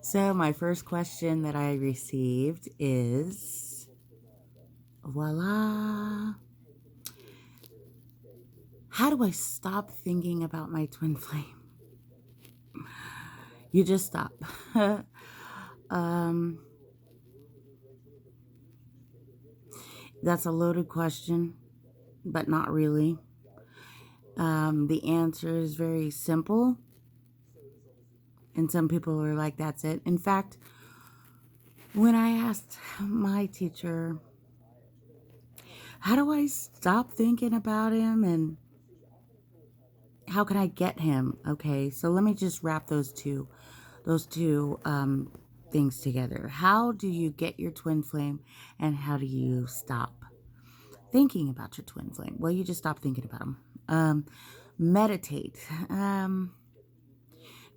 So, my first question that I received is voila, how do I stop thinking about my twin flame? You just stop. um, that's a loaded question, but not really. The answer is very simple, and some people are like, that's it. In fact, when I asked my teacher, how do I stop thinking about him and how can I get him? Okay, so let me just wrap those two things together. How do you get your twin flame, and how do you stop thinking about your twin flame? Well, you just stop thinking about them. Meditate.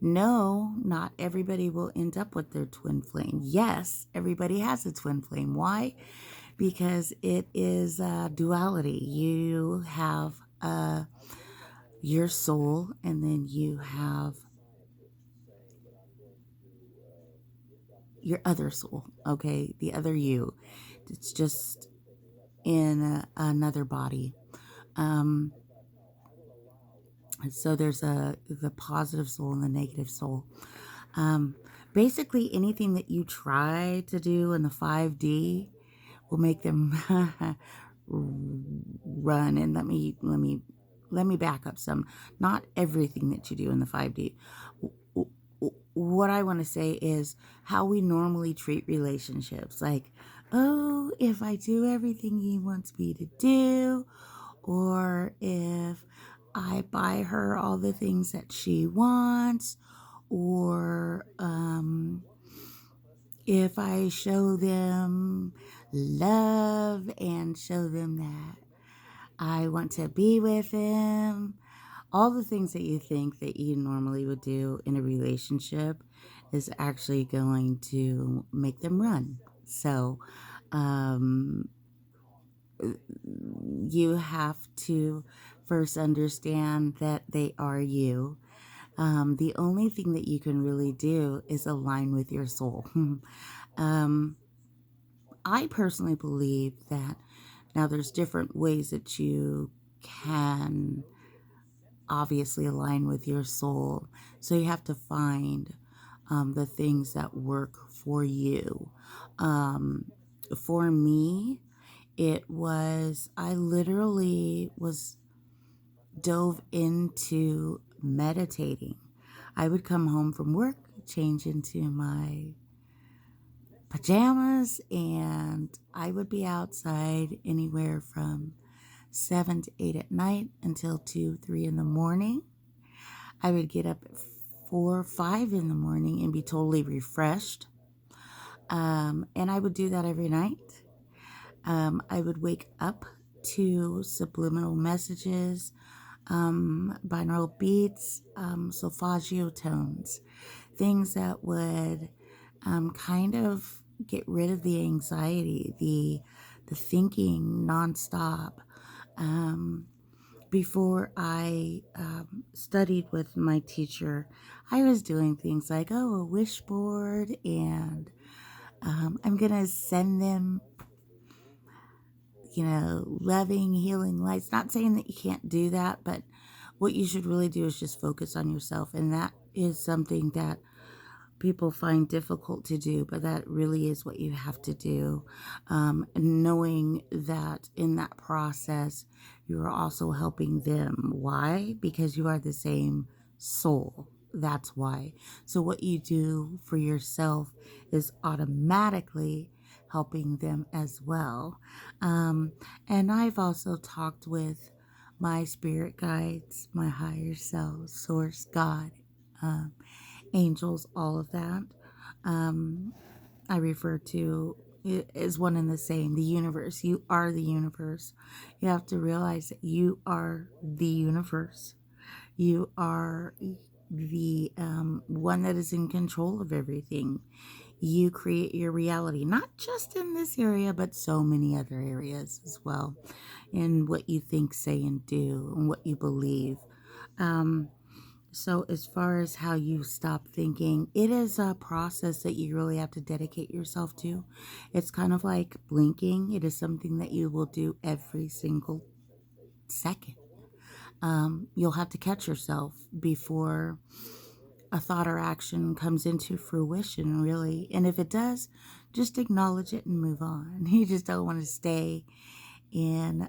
No, not everybody will end up with their twin flame. Yes, everybody has a twin flame. Why? Because it is duality. You have your soul, and then you have your other soul, okay? The other you. It's just in another body. Um, so there's the positive soul and the negative soul. Um, Basically, anything that you try to do in the 5D will make them run. And let me back up some. Not everything that you do in the 5D. What I want to say is how we normally treat relationships. Like, oh, if I do everything he wants me to do, or if I buy her all the things that she wants, or if I show them love and show them that I want to be with them, all the things that you think that you normally would do in a relationship is actually going to make them run. So, um, you have to first understand that they are you. The only thing that you can really do is align with your soul. um, I personally believe that now there's different ways that you can obviously align with your soul. So you have to find the things that work for you. For me, I literally was dove into meditating. I would come home from work, change into my pajamas, and I would be outside anywhere from 7 to 8 at night until 2, 3 in the morning. I would get up at 4, 5 in the morning and be totally refreshed. And I would do that every night. I would wake up to subliminal messages, binaural beats, solfeggio tones, things that would kind of get rid of the anxiety, the thinking nonstop. Before I studied with my teacher, I was doing things like, oh, a wish board, and I'm going to send them, loving, healing lights. Not saying that you can't do that, but what you should really do is just focus on yourself. And that is something that people find difficult to do, but that really is what you have to do. Knowing that in that process, you're also helping them. Why? Because you are the same soul. That's why. So, what you do for yourself is automatically helping them as well. And I've also talked with my spirit guides, my higher self, source, God, um, angels, all of that. Um, I refer to it as one and the same, the universe. You are the universe. You have to realize that you are the universe. You are the one that is in control of everything. You create your reality, not just in this area, but so many other areas as well, in what you think, say, and do, and what you believe. Um, So, as far as how you stop thinking, it is a process that you really have to dedicate yourself to. It's kind of like blinking, it is something that you will do every single second. You'll have to catch yourself before a thought or action comes into fruition, really. And if it does, just acknowledge it and move on. You just don't want to stay in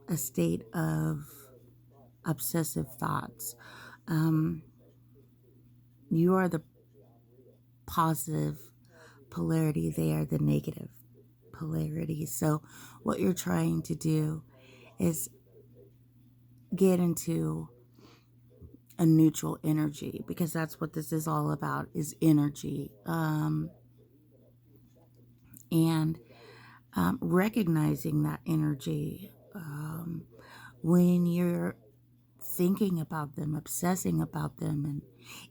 a state of obsessive thoughts. Um, you are the positive polarity, they are the negative polarity. So, what you're trying to do is get into a neutral energy, because that's what this is all about, is energy. And recognizing that energy, when you're thinking about them, obsessing about them, and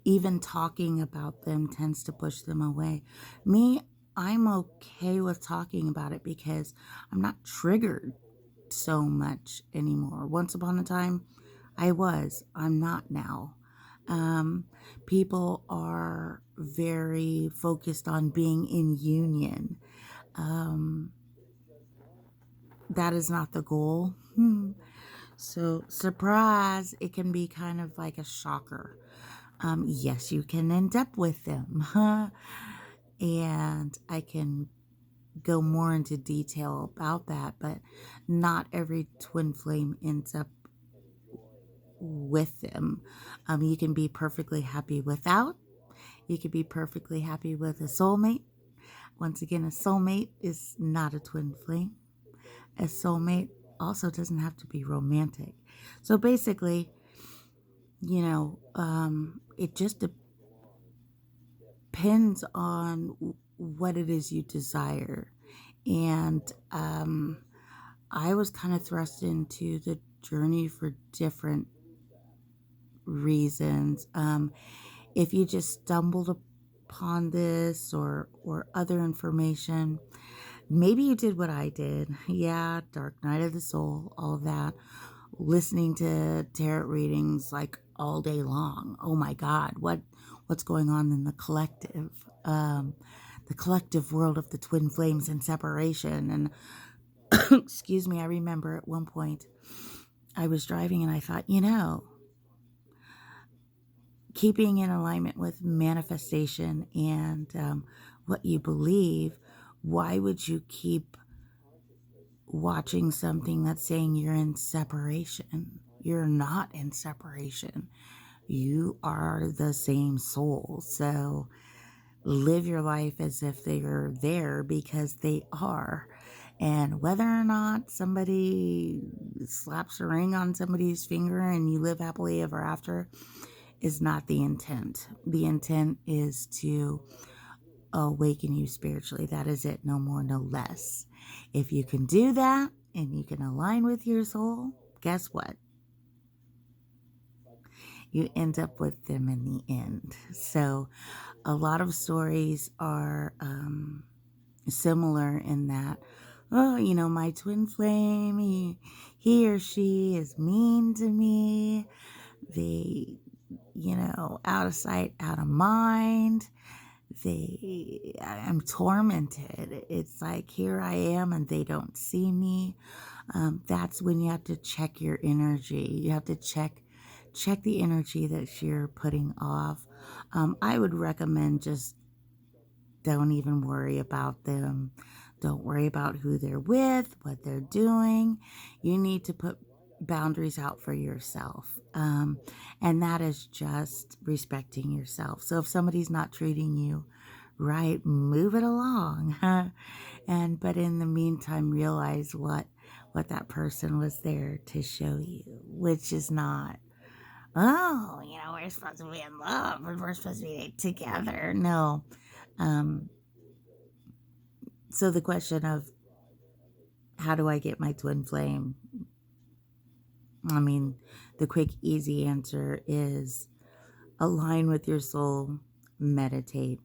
even talking about them tends to push them away. Me, I'm okay with talking about it because I'm not triggered so much anymore. Once upon a time, I was. I'm not now. Um, People are very focused on being in union. Um, that is not the goal. So, surprise, it can be kind of like a shocker. Yes, you can end up with them. And I can go more into detail about that, but not every twin flame ends up with them. You can be perfectly happy without. You can be perfectly happy with a soulmate. Once again, a soulmate is not a twin flame. A soulmate also doesn't have to be romantic. So basically, it just depends on what it is you desire. And I was kind of thrust into the journey for different reasons. If you just stumbled upon this or other information, maybe you did what I did. Yeah, Dark Night of the Soul, all of that. Listening to tarot readings like all day long. Oh my God, what's going on in the collective world of the twin flames and separation? And excuse me, I remember at one point I was driving and I thought, keeping in alignment with manifestation and what you believe, why would you keep watching something that's saying you're in separation? You're not in separation. You are the same soul. So live your life as if they are there, because they are. And whether or not somebody slaps a ring on somebody's finger and you live happily ever after is not the intent. The intent is to awaken you spiritually. That is it, no more, no less. If you can do that and you can align with your soul, guess what? You end up with them in the end. So, a lot of stories are similar in that, oh, my twin flame, he or she is mean to me. They, out of sight, out of mind. I'm tormented. It's like, here I am and they don't see me. That's when you have to check your energy. You have to check the energy that you're putting off. I would recommend just don't even worry about them. Don't worry about who they're with, what they're doing. You need to put boundaries out for yourself. And that is just respecting yourself. So if somebody's not treating you right, move it along. But in the meantime, realize what that person was there to show you, which is not, oh, we're supposed to be in love and we're supposed to be together. No. Um, so the question of how do I get my twin flame? I mean, the quick, easy answer is align with your soul, meditate.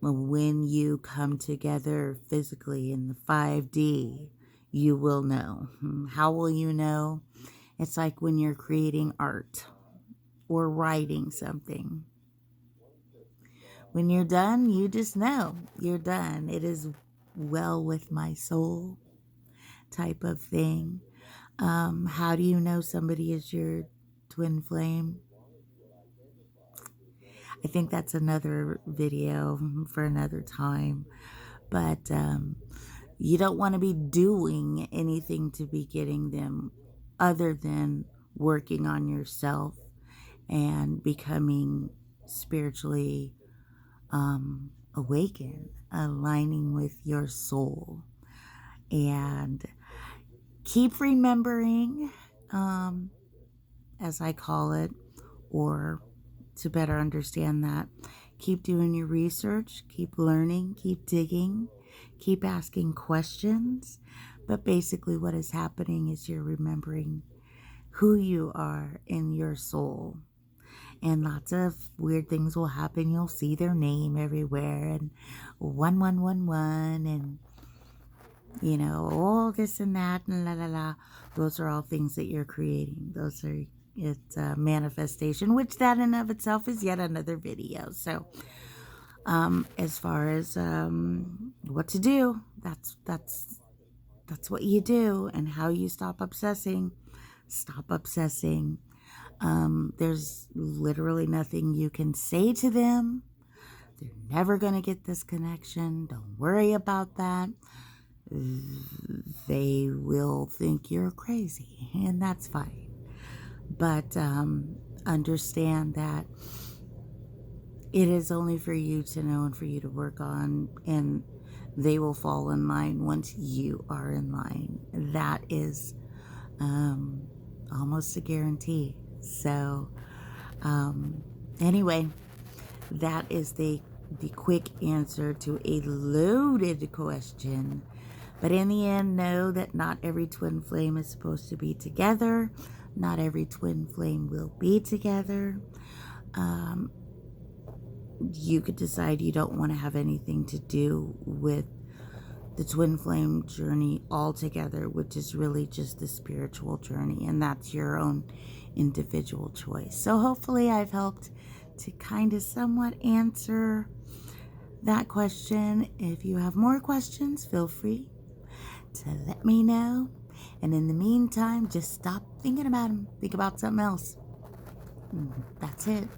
When you come together physically in the 5D, you will know. How will you know? It's like when you're creating art. or writing something. When you're done, you just know you're done. It is well with my soul type of thing. How do you know somebody is your twin flame? I think that's another video for another time. But you don't want to be doing anything to be getting them other than working on yourself and becoming spiritually awakened, aligning with your soul. And keep remembering, as I call it, or to better understand that, keep doing your research, keep learning, keep digging, keep asking questions. But basically, what is happening is you're remembering who you are in your soul. And lots of weird things will happen. You'll see their name everywhere, and 1111, and all this and that, and la la la. Those are all things that you're creating. Those are it's a manifestation, which that in of itself is yet another video. So, as far as what to do, that's what you do, and how you stop obsessing. Stop obsessing. There's literally nothing you can say to them. They're never going to get this connection. Don't worry about that. They will think you're crazy, and that's fine. But understand that it is only for you to know and for you to work on, and they will fall in line once you are in line. That is almost a guarantee. So anyway, that is the quick answer to a loaded question. But in the end, know that not every twin flame is supposed to be together. Not every twin flame will be together. You could decide you don't want to have anything to do with the twin flame journey altogether, which is really just the spiritual journey, and that's your own individual choice. So hopefully I've helped to kind of somewhat answer that question. If you have more questions, feel free to let me know. And in the meantime, just stop thinking about them. Think about something else. That's it.